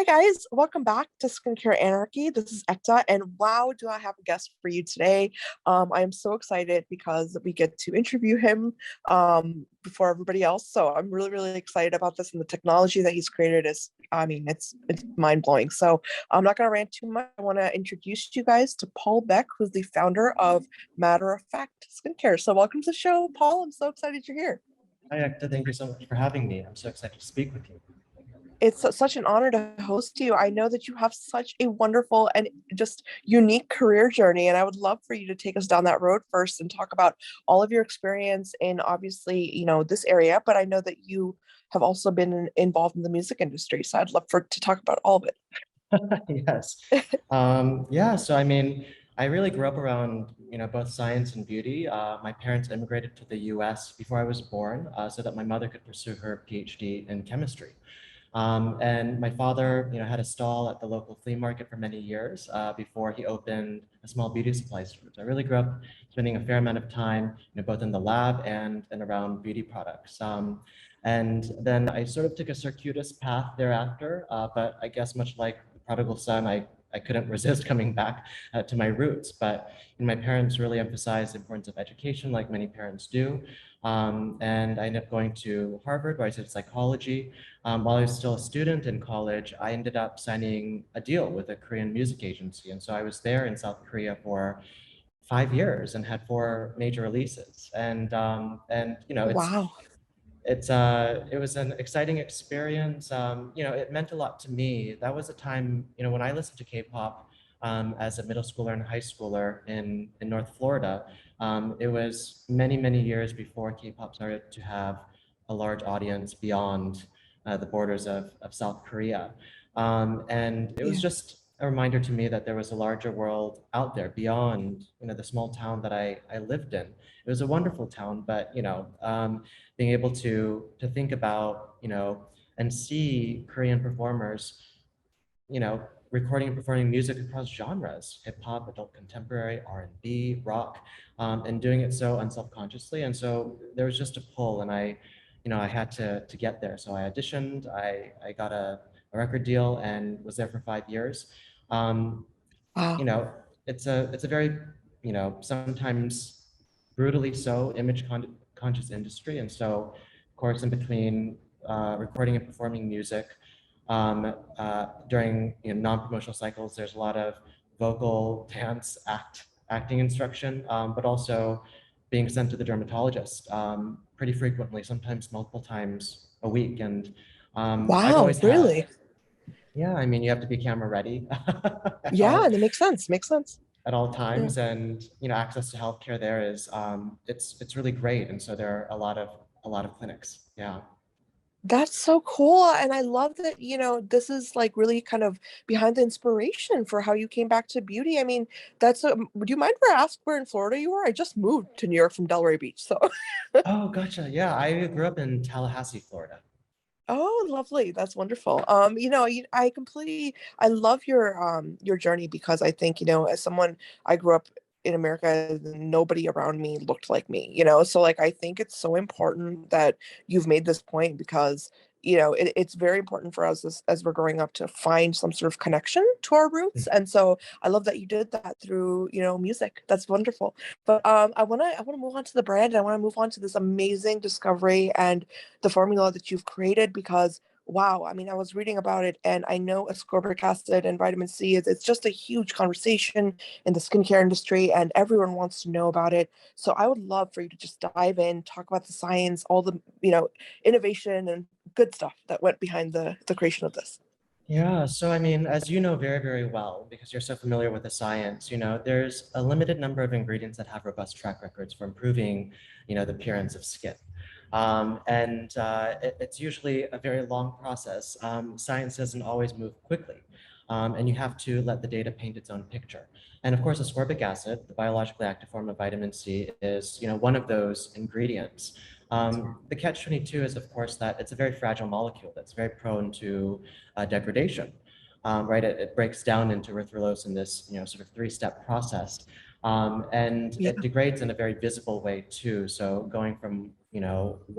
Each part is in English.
Hi guys, welcome back to Skincare Anarchy. This is Ekta, and wow, do I have a guest for you today. I am so excited because we get to interview him before everybody else. So I'm really excited about this, and the technology that he's created is, it's mind blowing. So I'm not going to rant too much. I want to introduce you guys to Paul Baek, who's the founder of Matter of Fact Skincare. So welcome to the show, Paul. I'm so excited you're here. Hi, Ekta. Thank you so much for having me. I'm so excited to speak with you. It's such an honor to host you. I know that you have such a wonderful and just unique career journey, and I would love for you to take us down that road first and talk about all of your experience in obviously, this area, but I know that you have also been involved in the music industry, so I'd love for to talk about all of it. Yes. Yeah, so I really grew up around, both science and beauty. My parents immigrated to the US before I was born, so that my mother could pursue her PhD in chemistry. And my father, had a stall at the local flea market for many years before he opened a small beauty supply store. So I really grew up spending a fair amount of time, both in the lab and around beauty products. And then I sort of took a circuitous path thereafter, but I guess much like the prodigal son, I couldn't resist coming back to my roots. But my parents really emphasized the importance of education, like many parents do. And I ended up going to Harvard, where I studied psychology. While I was still a student in college, I ended up signing a deal with a Korean music agency. And so I was there in South Korea for 5 years and had four major releases. And Wow. it was an exciting experience. It meant a lot to me. That was a time, when I listened to K-pop as a middle schooler and high schooler in North Florida. It was many years before K-pop started to have a large audience beyond the borders of South Korea. And it was Yeah. just a reminder to me that there was a larger world out there beyond, the small town that I lived in. It was a wonderful town, but, being able to think about, and see Korean performers, recording and performing music across genres, hip hop, adult contemporary, R&B, rock, and doing it so unselfconsciously. And so there was just a pull, and I had to get there. So I auditioned, I got a record deal and was there for 5 years. Um, you Wow. know, it's a very, sometimes brutally so conscious industry. And so, of course, in between recording and performing music, during non-promotional cycles, there's a lot of vocal, dance, acting instruction, but also being sent to the dermatologist pretty frequently, sometimes multiple times a week. And I've Wow, always had, really? yeah, you have to be camera ready Yeah, that makes sense. Makes sense. at all Yeah. times, and access to healthcare there is it's really great, and so there are a lot of clinics. Yeah. That's so cool. And I love that, this is like really kind of behind the inspiration for how you came back to beauty. I mean, would you mind if I ask where in Florida you were? I just moved to New York from Delray Beach. So, Oh, gotcha. Yeah, I grew up in Tallahassee, Florida. oh, lovely. That's wonderful. I love your journey because I think, as someone, I grew up in America, nobody around me looked like me, so like I think it's so important that you've made this point because it's very important for us as we're growing up to find some sort of connection to our roots. And so I love that you did that through music. That's wonderful. But I want to move on to the brand. I want to move on to this amazing discovery and the formula that you've created because wow, I mean, I was reading about it and I know ascorbic acid and vitamin C is it's just a huge conversation in the skincare industry and everyone wants to know about it. So I would love for you to just dive in, talk about the science, all the, innovation and good stuff that went behind the creation of this. Yeah, so as you know very well, because you're so familiar with the science, there's a limited number of ingredients that have robust track records for improving, the appearance of skin. And it's usually a very long process. Science doesn't always move quickly, and you have to let the data paint its own picture. And of course, ascorbic acid, the biologically active form of vitamin C, is one of those ingredients. The catch-22 is, of course, that it's a very fragile molecule that's very prone to degradation. Right, it breaks down into erythrulose in this sort of three-step process, and Yeah. it degrades in a very visible way too. So going from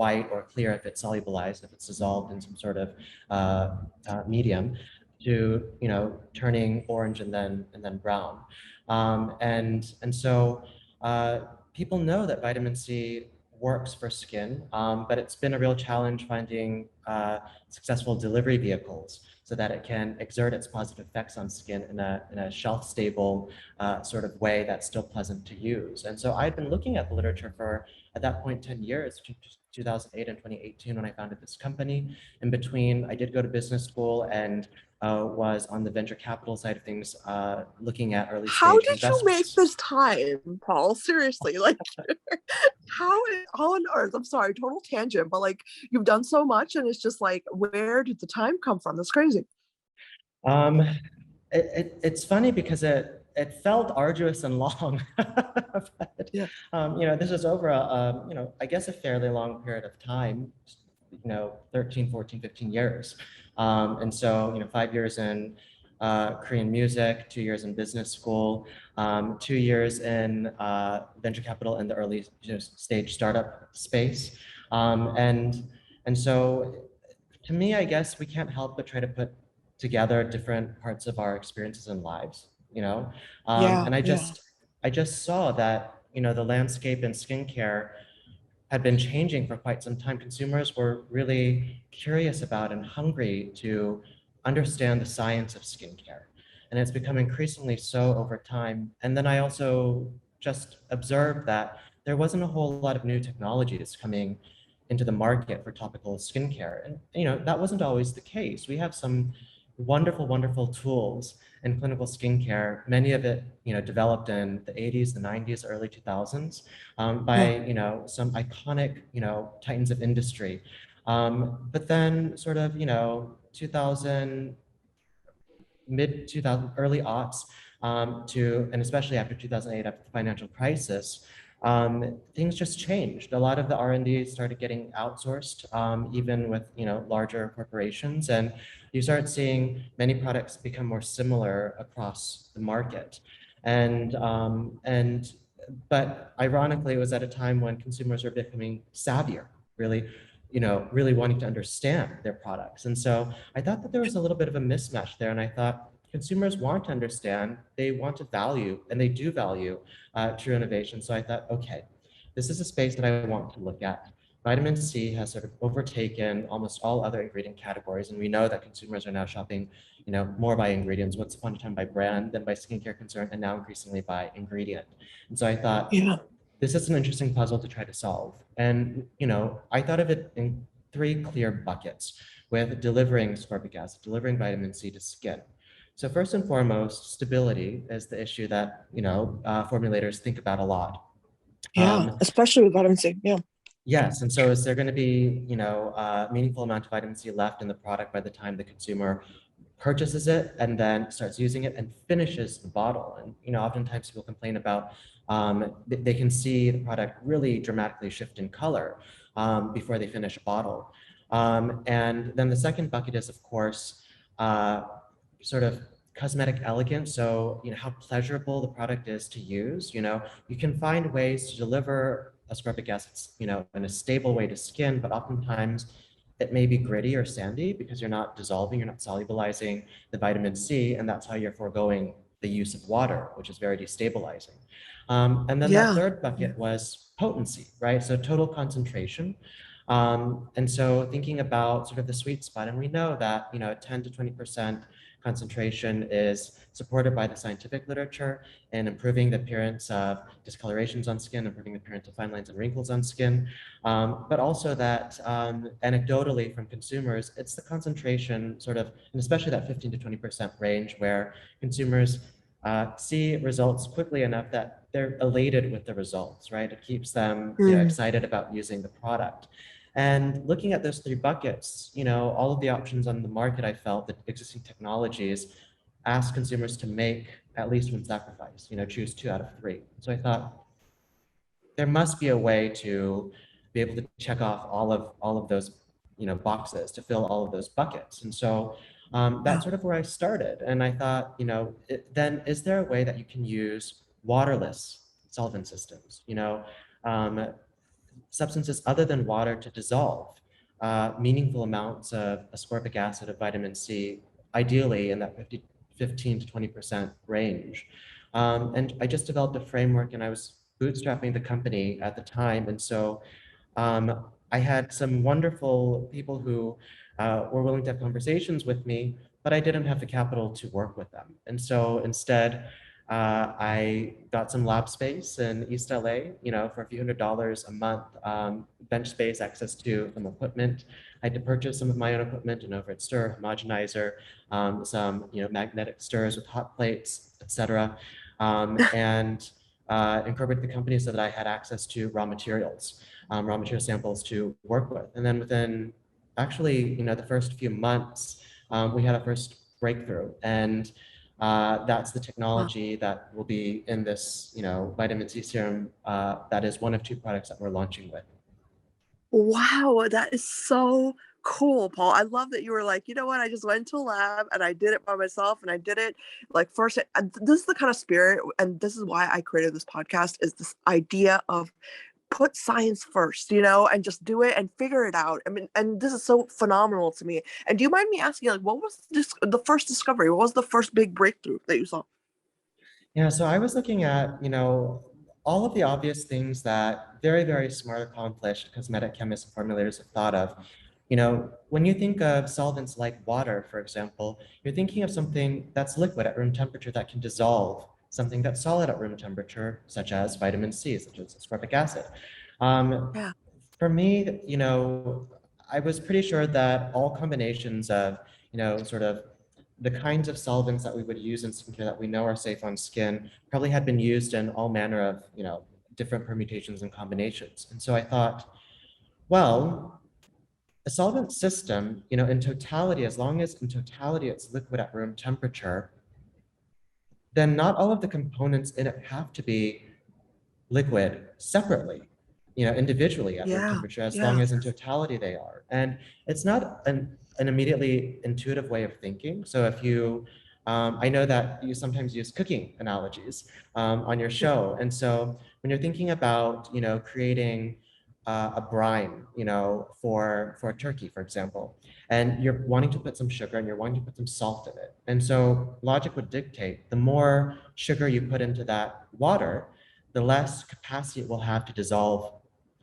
white or clear if it's solubilized, if it's dissolved in some sort of medium, to, turning orange and then brown. And so people know that vitamin C works for skin, but it's been a real challenge finding successful delivery vehicles so that it can exert its positive effects on skin in a shelf-stable sort of way that's still pleasant to use. And so I'd been looking at the literature for, at that point, 10 years, 2008 and 2018 when I founded this company. In between, I did go to business school and was on the venture capital side of things, looking at early How stage did you make investments. this time, Paul? Seriously, like how on earth? I'm sorry, total tangent, but like you've done so much, and it's just like, where did the time come from? That's crazy. Um, it's funny because it felt arduous and long. But, Yeah, this was over I guess a fairly long period of time, 13, 14, 15 years. And so, 5 years in Korean music, 2 years in business school, 2 years in venture capital in the early stage startup space. And so to me, I guess we can't help but try to put together different parts of our experiences and lives, yeah, and yeah, I just saw that, the landscape in skincare had been changing for quite some time. Consumers were really curious about and hungry to understand the science of skincare. And it's become increasingly so over time. And then I also just observed that there wasn't a whole lot of new technologies coming into the market for topical skincare. And that wasn't always the case. We have some wonderful, wonderful tools in clinical skincare, many of it, developed in the 80s, the 90s, early 2000s, yeah, by, some iconic, titans of industry. But then sort of, 2000, mid 2000, early aughts, and especially after 2008, after the financial crisis, things just changed. A lot of the R&D started getting outsourced, even with, larger corporations, and you start seeing many products become more similar across the market. And but ironically, it was at a time when consumers were becoming savvier, really, really wanting to understand their products. And so I thought that there was a little bit of a mismatch there. And I thought consumers want to understand, they want to value, and they do value true innovation. So I thought, okay, this is a space that I want to look at. Vitamin C has sort of overtaken almost all other ingredient categories. And we know that consumers are now shopping, more by ingredients, once upon a time by brand, then by skincare concern, and now increasingly by ingredient. And so I thought, yeah, this is an interesting puzzle to try to solve. And, I thought of it in three clear buckets, with delivering ascorbic acid, delivering vitamin C to skin. So first and foremost, stability is the issue that, formulators think about a lot. yeah. Um, Especially with vitamin C. Yeah, Yes, and so is there going to be, a meaningful amount of vitamin C left in the product by the time the consumer purchases it and then starts using it and finishes the bottle? And oftentimes people complain about they can see the product really dramatically shift in color before they finish a bottle. And then the second bucket is, of course, uh, sort of cosmetic elegance. So, how pleasurable the product is to use. You can find ways to deliver ascorbic acids, in a stable way to skin, but oftentimes it may be gritty or sandy because you're not dissolving, you're not solubilizing the vitamin C, and that's how you're foregoing the use of water, which is very destabilizing. And then that yeah, third yeah, bucket was potency, right? So total concentration. And so thinking about sort of the sweet spot, and we know that 10 to 20% concentration is supported by the scientific literature in improving the appearance of discolorations on skin, improving the appearance of fine lines and wrinkles on skin, but also that anecdotally from consumers, it's the concentration sort of, and especially that 15 to 20% range where consumers see results quickly enough that they're elated with the results, right? It keeps them, mm, excited about using the product. And looking at those three buckets, all of the options on the market, I felt that existing technologies ask consumers to make at least one sacrifice, choose two out of three. So I thought there must be a way to be able to check off all of those, boxes, to fill all of those buckets. And so yeah, that's sort of where I started. And I thought, then is there a way that you can use waterless solvent systems, um, substances other than water to dissolve meaningful amounts of ascorbic acid, of vitamin C, ideally in that 15 to 20% range. And I just developed a framework and I was bootstrapping the company at the time. And so I had some wonderful people who were willing to have conversations with me, but I didn't have the capital to work with them. And so instead, I got some lab space in East LA, for a few $100s a month, bench space, access to some equipment. I had to purchase some of my own equipment, an overhead stir, homogenizer, some magnetic stirrers with hot plates, etc. And incorporate the company so that I had access to raw materials samples to work with. And then within actually, the first few months, we had a first breakthrough. And that's the Wow. technology that will be in this, vitamin C serum. That is one of two products that we're launching with. Wow, that is so cool, Paul. I love that you were like, you know what? I just went to a lab and I did it by myself and I did it like first. And this is the kind of spirit, and this is why I created this podcast, is this idea of put science first, and just do it and figure it out. I mean, and this is so phenomenal to me. And do you mind me asking, like, what was the first discovery? What was the first big breakthrough that you saw? Yeah, so I was looking at, all of the obvious things that very, very smart, accomplished cosmetic chemists and formulators have thought of. When you think of solvents like water, for example, you're thinking of something that's liquid at room temperature that can dissolve something that's solid at room temperature, such as vitamin C, such as ascorbic acid. Um, Yeah, for me, I was pretty sure that all combinations of, sort of the kinds of solvents that we would use in skincare that we know are safe on skin probably had been used in all manner of, different permutations and combinations. And so I thought, well, a solvent system, in totality, as long as in totality it's liquid at room temperature, then not all of the components in it have to be liquid separately, individually at room yeah, temperature, as long yeah, as in totality they are. And it's not an immediately intuitive way of thinking. So if you, I know that you sometimes use cooking analogies on your yeah, show. And so when you're thinking about, creating a brine, for a turkey, for example, and you're wanting to put some sugar and you're wanting to put some salt in it. And so logic would dictate the more sugar you put into that water, the less capacity it will have to dissolve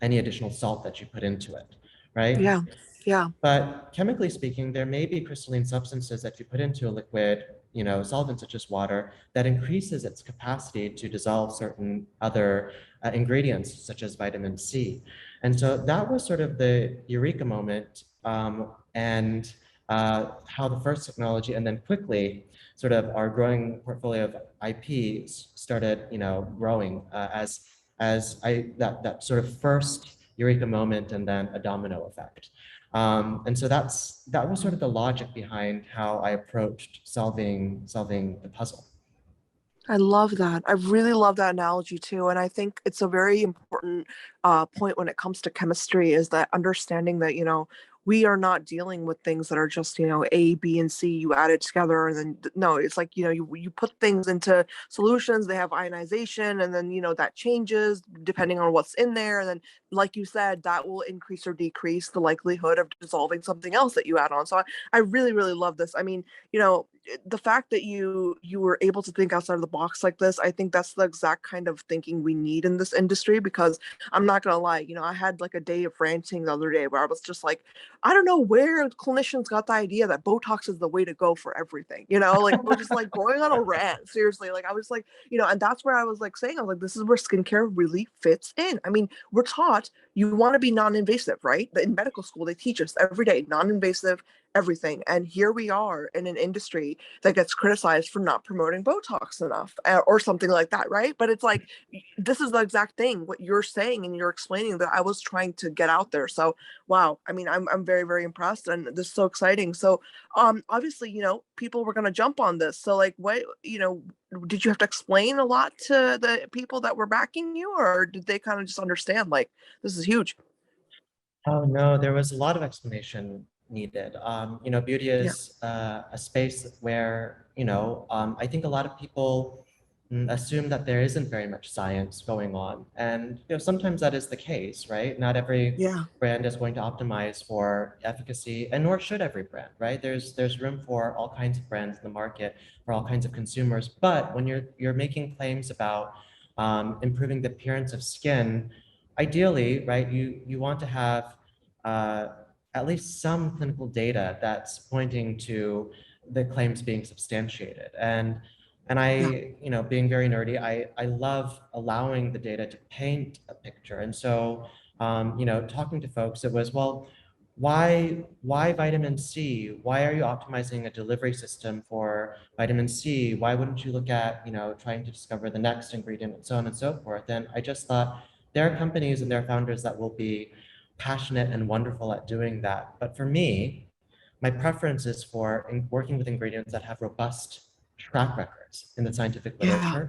any additional salt that you put into it, right? yeah, yeah, But chemically speaking, there may be crystalline substances that you put into a liquid, solvent such as water, that increases its capacity to dissolve certain other ingredients, such as vitamin C. And so that was sort of the eureka moment, and how the first technology, and then quickly, sort of our growing portfolio of IP started, growing as that sort of first eureka moment, and then a domino effect. And so that was sort of the logic behind how I approached solving the puzzle. I love that. I really love that analogy too. And I think it's a very important point when it comes to chemistry, is that understanding that, we are not dealing with things that are just, A, B, and C, you add it together. And then, no, it's like, you put things into solutions, they have ionization, and then, that changes depending on what's in there. And then, like you said, that will increase or decrease the likelihood of dissolving something else that you add on. So I really, really love this. I mean, the fact that you were able to think outside of the box like this, I think that's the exact kind of thinking we need in this industry. Because I'm not gonna lie, I had like a day of ranting the other day where I was just like, I don't know where clinicians got the idea that Botox is the way to go for everything. Like I was just like going on a rant, seriously. Like I was like, and that's where I was like saying, I was like, this is where skincare really fits in. I mean, we're taught you want to be non-invasive, right? In medical school they teach us every day non-invasive everything. And here we are in an industry that gets criticized for not promoting Botox enough, or something like that, right? But it's like, this is the exact thing, what you're saying and you're explaining, that I was trying to get out there. So, wow. I mean, I'm very, very impressed, and this is so exciting. So, obviously, people were going to jump on this. So, like, what, did you have to explain a lot to the people that were backing you, or did they kind of just understand, like, this is huge? Oh no, there was a lot of explanation needed. Beauty Yeah. is a space where, I think a lot of people assume that there isn't very much science going on. And sometimes that is the case, right? Not every Yeah. brand is going to optimize for efficacy, and nor should every brand, right? There's room for all kinds of brands in the market, for all kinds of consumers. But when you're making claims about improving the appearance of skin, ideally, right, you want to have uh, at least some clinical data that's pointing to the claims being substantiated. And Yeah. I, being very nerdy, I love allowing the data to paint a picture. And so, talking to folks, it was, well, why vitamin C? Why are you optimizing a delivery system for vitamin C? Why wouldn't you look at, trying to discover the next ingredient and so on and so forth? And I just thought there are companies and there are founders that will be passionate and wonderful at doing that. But for me, my preference is for working with ingredients that have robust track records in the scientific Yeah. literature.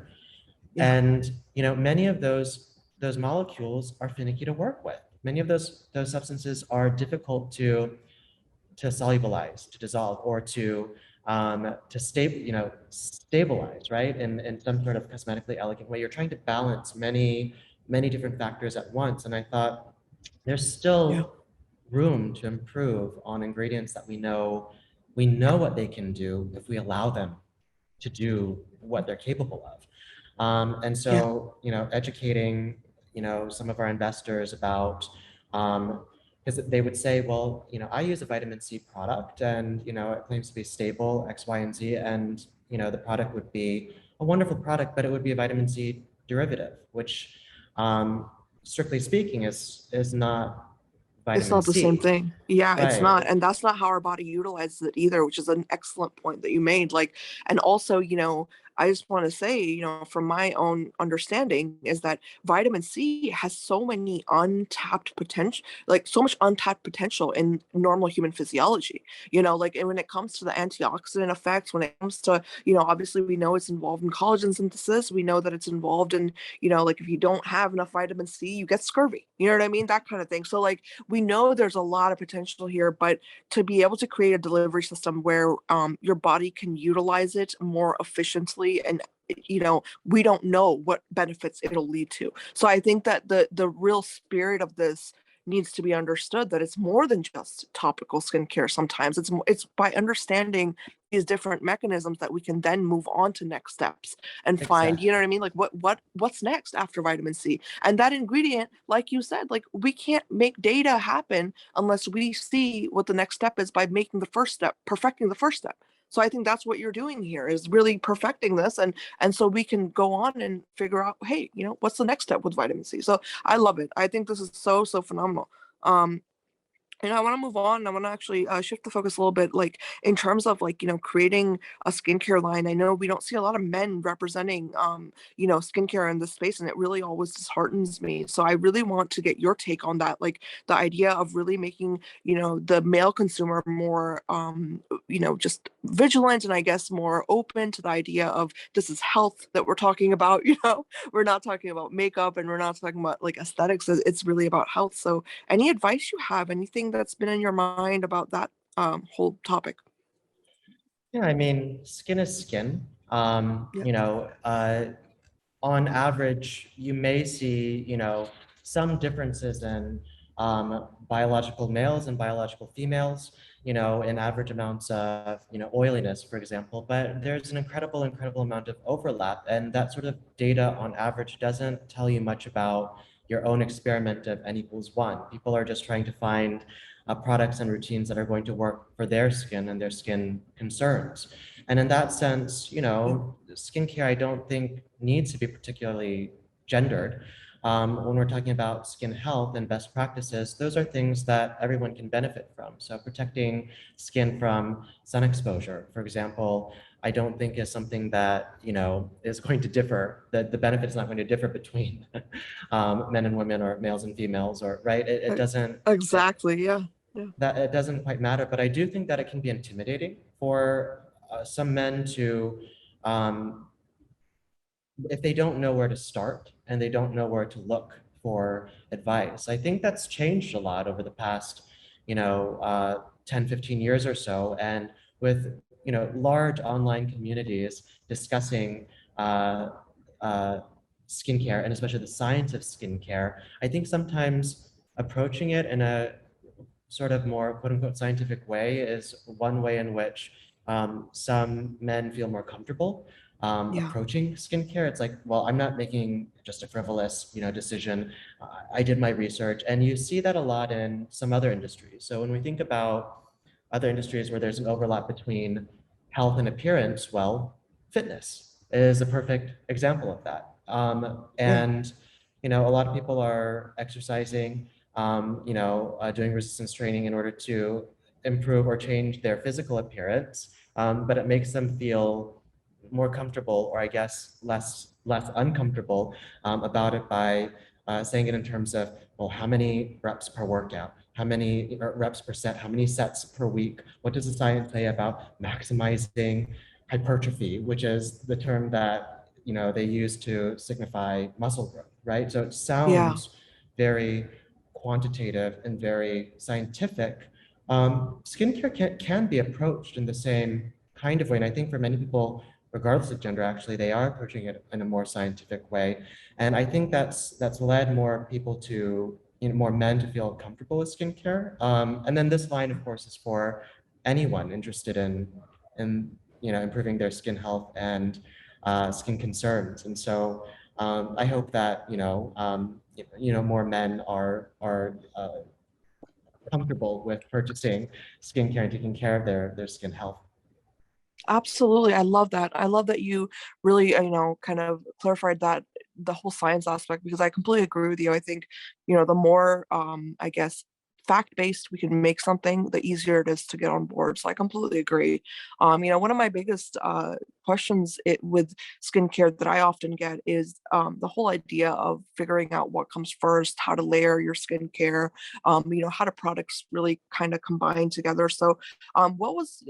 Yeah. And many of those molecules are finicky to work with. Many of those substances are difficult to solubilize, to dissolve, or to stabilize, right? In some sort of cosmetically elegant way. You're trying to balance many different factors at once. And I thought there's Yeah. still room to improve on ingredients that we know what they can do if we allow them to do what they're capable of. And Yeah. so, educating, some of our investors about, because they would say, well, I use a vitamin C product and, it claims to be stable, X, Y, and Z. And, the product would be a wonderful product, but it would be a vitamin C derivative, which strictly speaking is not It's vitamin not the same C. thing. Yeah, it's not. Right. And that's not how our body utilizes it either, which is an excellent point that you made. Like, and also, I just want to say, from my own understanding, is that vitamin C has so many untapped potential, like so much untapped potential in normal human physiology. Like, and when it comes to the antioxidant effects, when it comes to, obviously we know it's involved in collagen synthesis. We know that it's involved in, like if you don't have enough vitamin C, you get scurvy. You know what I mean? That kind of thing. So like, we know there's a lot of potential here, but to be able to create a delivery system where your body can utilize it more efficiently, and we don't know what benefits it'll lead to. So I think that the real spirit of this needs to be understood, that it's more than just topical skincare. Sometimes it's by understanding these different mechanisms that we can then move on to next steps and find, you know what Exactly. I mean, like what's next after vitamin C. And that ingredient, like you said, like we can't make data happen unless we see what the next step is by making the first step, perfecting the first step. So I think that's what you're doing here, is really perfecting this, and so we can go on and figure out, hey, what's the next step with vitamin C. So I love it. I think this is so phenomenal. um and I want to move on. I want to actually shift the focus a little bit, like in terms of like, creating a skincare line. I know we don't see a lot of men representing, skincare in this space, and it really always disheartens me. So I really want to get your take on that, like the idea of really making, the male consumer more, just vigilant, and I guess more open to the idea of this is health that we're talking about. We're not talking about makeup, and we're not talking about like aesthetics. It's really about health. So any advice you have, anything that's been in your mind about that whole topic? Yeah, I mean, skin is skin. Yeah. On average, you may see, some differences in biological males and biological females, in average amounts of, oiliness, for example, but there's an incredible amount of overlap. And that sort of data on average doesn't tell you much about your own experiment of N equals one. People are just trying to find products and routines that are going to work for their skin and their skin concerns. And in that sense, Yeah. skincare, I don't think needs to be particularly gendered. When we're talking about skin health and best practices, those are things that everyone can benefit from. So protecting skin from sun exposure, for example, I don't think is something that, is going to differ, that the benefit is not going to differ between men and women or males and females, or right. It e- doesn't, exactly. Yeah. Yeah. that it doesn't quite matter, but I do think that it can be intimidating for some men to, um, if they don't know where to start and they don't know where to look for advice. I think that's changed a lot over the past, 10, 15 years or so. And with, large online communities discussing skincare, and especially the science of skincare, I think sometimes approaching it in a sort of more quote unquote scientific way is one way in which some men feel more comfortable Yeah. approaching skincare. It's like, well, I'm not making just a frivolous, decision. I did my research, and you see that a lot in some other industries. So when we think about other industries where there's an overlap between health and appearance, well, fitness is a perfect example of that. Yeah. And a lot of people are exercising, doing resistance training in order to improve or change their physical appearance, but it makes them feel more comfortable, or I guess less uncomfortable about it by saying it in terms of, well, how many reps per workout, how many reps per set, how many sets per week? What does the science say about maximizing hypertrophy, which is the term that they use to signify muscle growth, right? So it Yeah. sounds very quantitative and very scientific. Skincare can be approached in the same kind of way, and I think for many people, regardless of gender, actually, they are approaching it in a more scientific way. And I think that's led more people to, more men to feel comfortable with skincare. And then this line, of course, is for anyone interested in improving their skin health and skin concerns. And so I hope that more men are comfortable with purchasing skincare and taking care of their skin health. Absolutely. I love that. I love that you really, kind of clarified that the whole science aspect because I completely agree with you. I think, the more, I guess, fact-based we can make something, the easier it is to get on board. So I completely agree. One of my biggest questions with skincare that I often get is the whole idea of figuring out what comes first, how to layer your skincare, how do products really kind of combine together. So what was,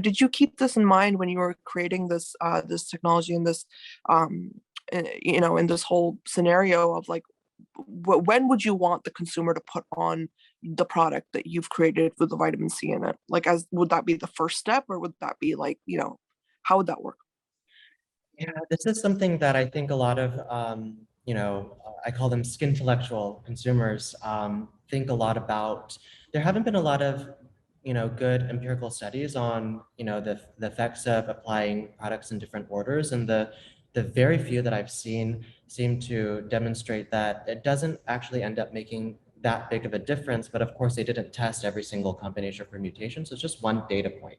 did you keep this in mind when you were creating this technology and this, in this whole scenario of like, when would you want the consumer to put on the product that you've created with the vitamin C in it? Like, as would that be the first step, or would that be like, how would that work? Yeah, this is something that I think a lot of, I call them skin intellectual consumers, think a lot about. There haven't been a lot of, good empirical studies on, the effects of applying products in different orders. And the very few that I've seen seem to demonstrate that it doesn't actually end up making that big of a difference. But of course, they didn't test every single combination for mutations. So it's just one data point,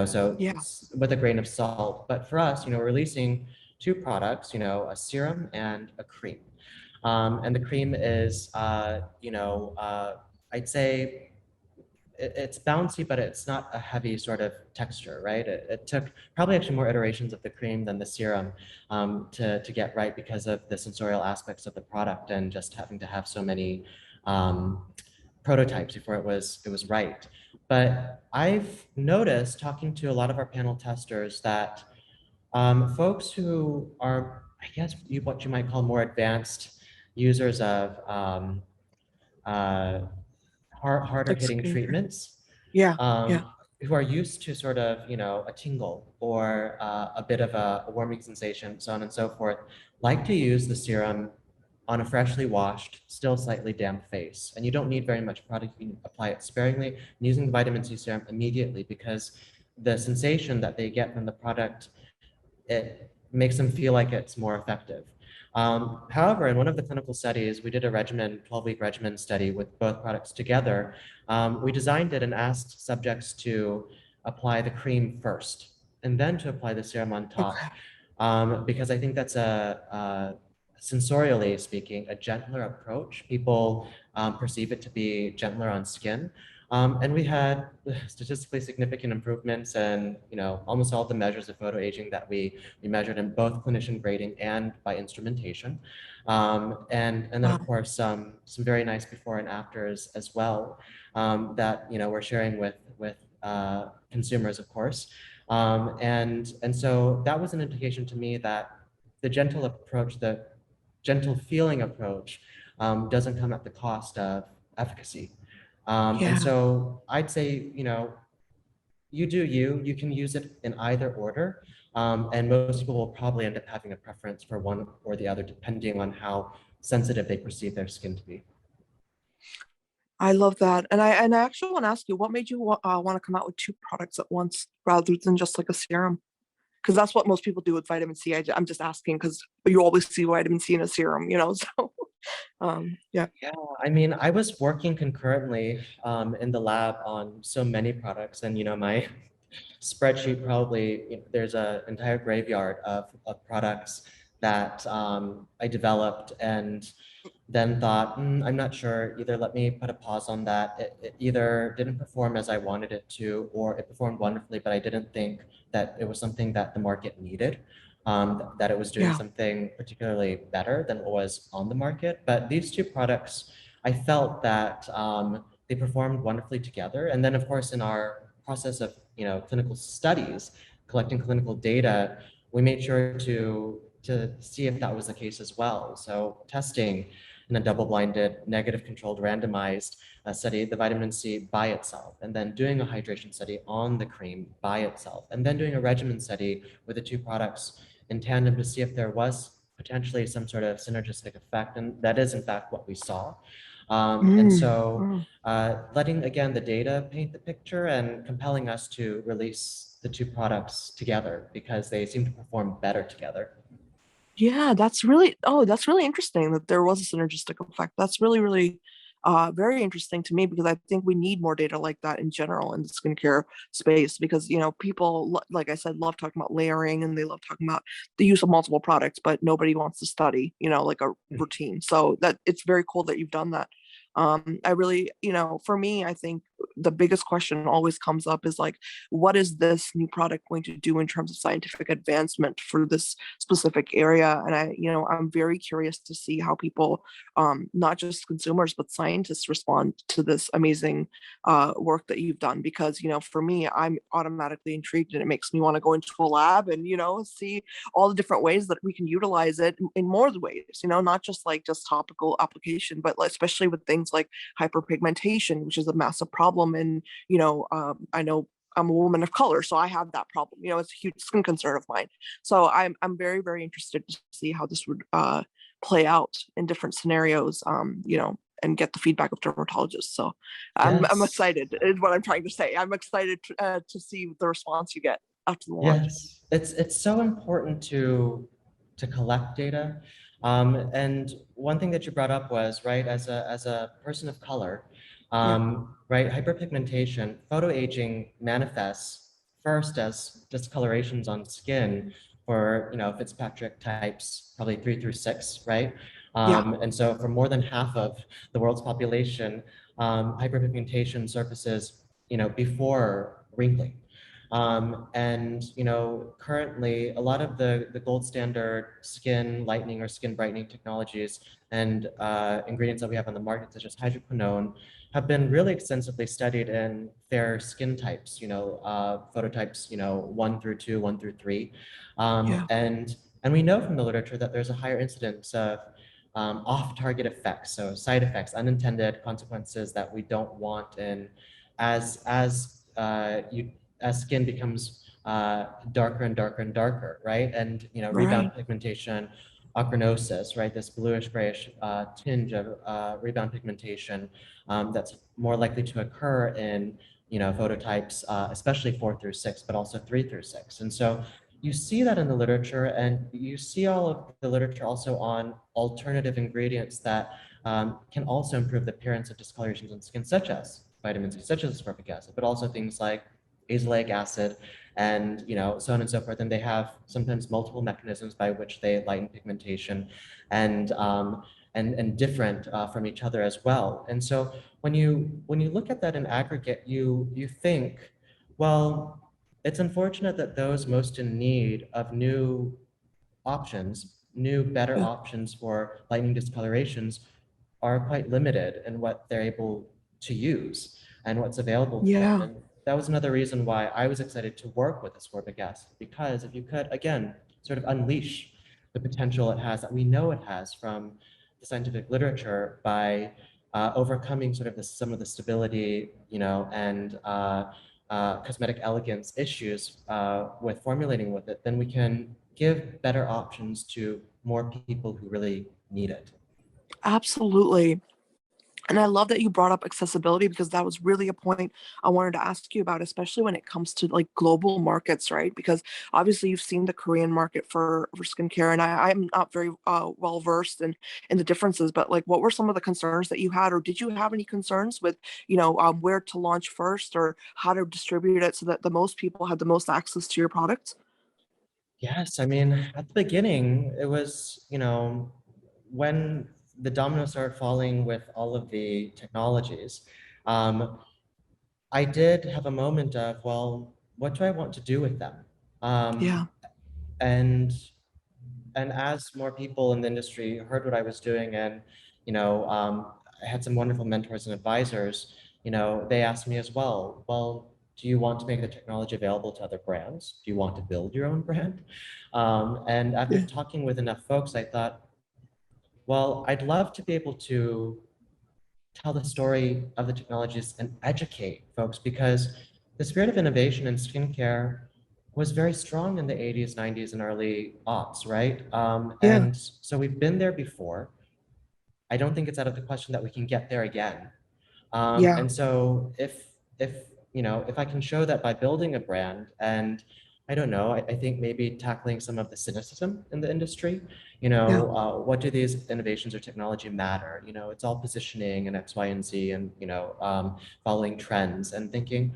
so Yeah. with a grain of salt. But for us, we're releasing two products, a serum and a cream. And the cream is, I'd say it's bouncy, but it's not a heavy sort of texture, right? It took probably actually more iterations of the cream than the serum to get right because of the sensorial aspects of the product and just having to have so many um, prototypes before it was right. But I've noticed talking to a lot of our panel testers that folks who are, I guess, what you might call more advanced users of uh, harder Like hitting skincare. treatments, Yeah. Yeah. who are used to sort of, a tingle or a bit of a warming sensation, so on and so forth, like to use the serum on a freshly washed, still slightly damp face. And you don't need very much product. You can apply it sparingly and using the vitamin C serum immediately because the sensation that they get from the product, it makes them feel like it's more effective. However, in one of the clinical studies, we did a 12-week regimen study with both products together. We designed it and asked subjects to apply the cream first and then to apply the serum on Okay. top. Because I think that's sensorially speaking, a gentler approach. People perceive it to be gentler on skin. And we had statistically significant improvements in, almost all the measures of photoaging that we measured in both clinician grading and by instrumentation. And then Wow. of course some very nice before and afters as well that we're sharing with consumers, of course. And so that was an indication to me that the gentle approach, the gentle feeling approach, doesn't come at the cost of efficacy. And Yeah. so I'd say, you do you can use it in either order. And most people will probably end up having a preference for one or the other, depending on how sensitive they perceive their skin to be. I love that. And I actually want to ask you, what made you want to come out with two products at once rather than just like a serum? Because that's what most people do with vitamin C. I'm just asking because you always see vitamin C in a serum, you know. So, yeah, Yeah, I mean, I was working concurrently in the lab on so many products, and my spreadsheet probably, there's an entire graveyard of products that I developed and then thought, I'm not sure, either let me put a pause on that. It either didn't perform as I wanted it to, or it performed wonderfully, but I didn't think that it was something that the market needed, that it was doing yeah. something particularly better than what was on the market. But these two products, I felt that they performed wonderfully together. And then, of course, in our process of clinical studies, collecting clinical data, we made sure to see if that was the case as well. So testing in a double-blinded, negative controlled, randomized study, the vitamin C by itself, and then doing a hydration study on the cream by itself, and then doing a regimen study with the two products in tandem to see if there was potentially some sort of synergistic effect. And that is in fact what we saw. And so Wow. letting again the data paint the picture and compelling us to release the two products together because they seem to perform better together. Yeah, that's really interesting that there was a synergistic effect. That's really, really very interesting to me because I think we need more data like that in general in the skincare space because, people, like I said, love talking about layering and they love talking about the use of multiple products, but nobody wants to study, like a routine. So that it's very cool that you've done that. I really, for me, I think the biggest question always comes up is like, what is this new product going to do in terms of scientific advancement for this specific area? And I'm very curious to see how people, not just consumers but scientists, respond to this amazing work that you've done. Because for me, I'm automatically intrigued, and it makes me want to go into a lab and see all the different ways that we can utilize it in more ways. Not just like just topical application, but especially with things like hyperpigmentation, which is a massive problem. And I know I'm a woman of color, so I have that problem. It's a huge skin concern of mine. So I'm very, very interested to see how this would play out in different scenarios. And get the feedback of dermatologists. So I'm Yes. excited. Is what I'm trying to say. I'm excited to see the response you get after the launch. Yes, it's so important to collect data. And one thing that you brought up was, right, as a person of color, Yeah. right, hyperpigmentation, photoaging manifests first as discolorations on skin for, Fitzpatrick types, probably 3 through 6, right? Yeah. And so for more than half of the world's population, hyperpigmentation surfaces, before wrinkling. And currently a lot of the gold standard skin lightening or skin brightening technologies and ingredients that we have on the market, such as hydroquinone, have been really extensively studied in fair skin types, phototypes, 1 through 2, 1 through 3. Yeah. And we know from the literature that there's a higher incidence of off-target effects, so side effects, unintended consequences that we don't want in you as skin becomes darker and darker and darker, right? And rebound Right. pigmentation, ochronosis, right? This bluish grayish tinge of rebound pigmentation that's more likely to occur in phototypes, especially 4 through 6, but also 3 through 6. And so you see that in the literature, and you see all of the literature also on alternative ingredients that can also improve the appearance of discolorations on skin, such as vitamin C, such as ascorbic acid, but also things like azelaic acid and so on and so forth. And they have sometimes multiple mechanisms by which they lighten pigmentation and different from each other as well. And so when you look at that in aggregate, you think, well, it's unfortunate that those most in need of new options, new, better Yeah. options for lightning discolorations are quite limited in what they're able to use and what's available to them. Yeah. And that was another reason why I was excited to work with ascorbic acid, because if you could, again, sort of unleash the potential it has, that we know it has from the scientific literature, by overcoming sort of some of the stability, and cosmetic elegance issues with formulating with it, then we can give better options to more people who really need it. Absolutely. And I love that you brought up accessibility because that was really a point I wanted to ask you about, especially when it comes to like global markets, right? Because obviously you've seen the Korean market for skincare, and I'm not very well versed in the differences. But like, what were some of the concerns that you had, or did you have any concerns with, where to launch first or how to distribute it so that the most people had the most access to your products? Yes, I mean, at the beginning, it was, when the dominoes started falling with all of the technologies, um, I did have a moment of, well, what do I want to do with them? Yeah, Um, and and as more people in the industry heard what I was doing, and I had some wonderful mentors and advisors, they asked me as well, well, do you want to make the technology available to other brands? Do you want to build your own brand? And after yeah, talking with enough folks, I thought, well, I'd love to be able to tell the story of the technologies and educate folks, because the spirit of innovation in skincare was very strong in the 80s, 90s, and early aughts, right? yeah, And so we've been there before. I don't think it's out of the question that we can get there again. yeah, And so if if I can show that by building a brand, and I don't know, I think maybe tackling some of the cynicism in the industry, yeah, what do these innovations or technology matter? It's all positioning and X, Y, and Z, and following trends and thinking,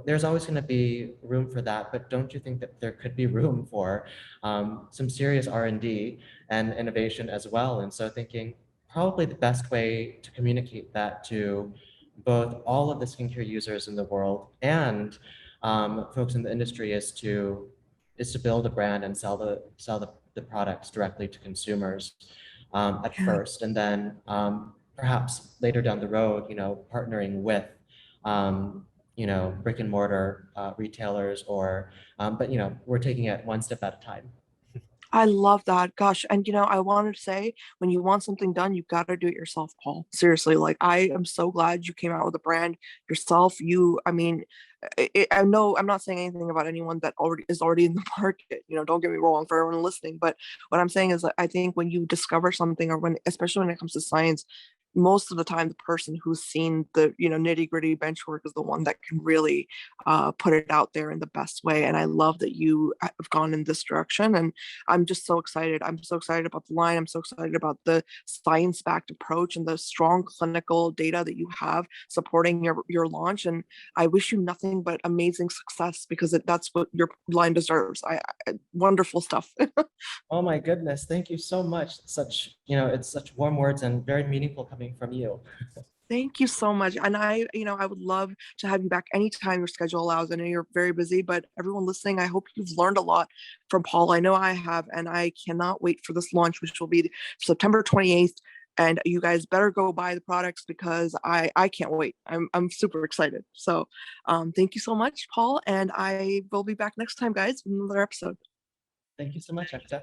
there's always going to be room for that, but don't you think that there could be room for some serious R&D and innovation as well? And so thinking probably the best way to communicate that to both all of the skincare users in the world and folks in the industry is to build a brand and sell the products directly to consumers at yeah. first, and then perhaps later down the road, partnering with brick and mortar retailers, but we're taking it one step at a time. I love that. Gosh, and I wanted to say, when you want something done, you gotta do it yourself, Paul. Seriously, like I am so glad you came out with a brand yourself. I mean, I know I'm not saying anything about anyone that already in the market. Don't get me wrong for everyone listening, but what I'm saying is that I think when you discover something, or especially when it comes to science, most of the time the person who's seen the nitty gritty benchwork is the one that can really put it out there in the best way. And I love that you have gone in this direction, and I'm just so excited. I'm so excited about the line. I'm so excited about the science-backed approach and the strong clinical data that you have supporting your launch. And I wish you nothing but amazing success because that's what your line deserves. Wonderful stuff. Oh my goodness, thank you so much. It's such warm words and very meaningful coming from you. Thank you so much. And I would love to have you back anytime your schedule allows. I know you're very busy, but everyone listening, I hope you've learned a lot from Paul. I know I have, and I cannot wait for this launch, which will be September 28th. And you guys better go buy the products because I can't wait. I'm super excited. So thank you so much, Paul. And I will be back next time, guys, with another episode. Thank you so much, Ekta.